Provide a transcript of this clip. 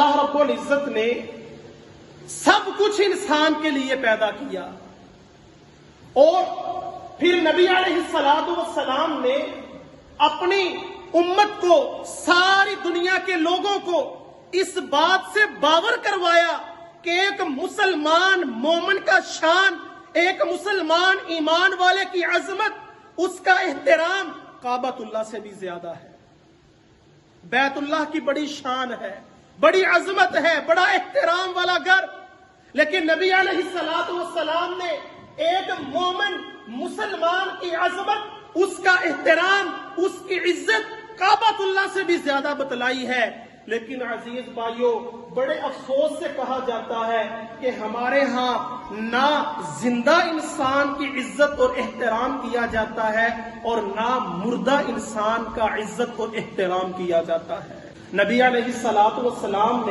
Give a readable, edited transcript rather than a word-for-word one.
اللہ رب العزت نے سب کچھ انسان کے لیے پیدا کیا، اور پھر نبی علیہ الصلوۃ والسلام نے اپنی امت کو، ساری دنیا کے لوگوں کو اس بات سے باور کروایا کہ ایک مسلمان مومن کا شان، ایک مسلمان ایمان والے کی عظمت، اس کا احترام کعبۃ اللہ سے بھی زیادہ ہے۔ بیت اللہ کی بڑی شان ہے، بڑی عظمت ہے، بڑا احترام والا گھر، لیکن نبی علیہ الصلوۃ والسلام نے ایک مومن مسلمان کی عظمت، اس کا احترام، اس کی عزت کعبۃ اللہ سے بھی زیادہ بتلائی ہے۔ لیکن عزیز بھائیوں، بڑے افسوس سے کہا جاتا ہے کہ ہمارے ہاں نہ زندہ انسان کی عزت اور احترام کیا جاتا ہے اور نہ مردہ انسان کا عزت اور احترام کیا جاتا ہے۔ نبی علیہ الصلوۃ والسلام نے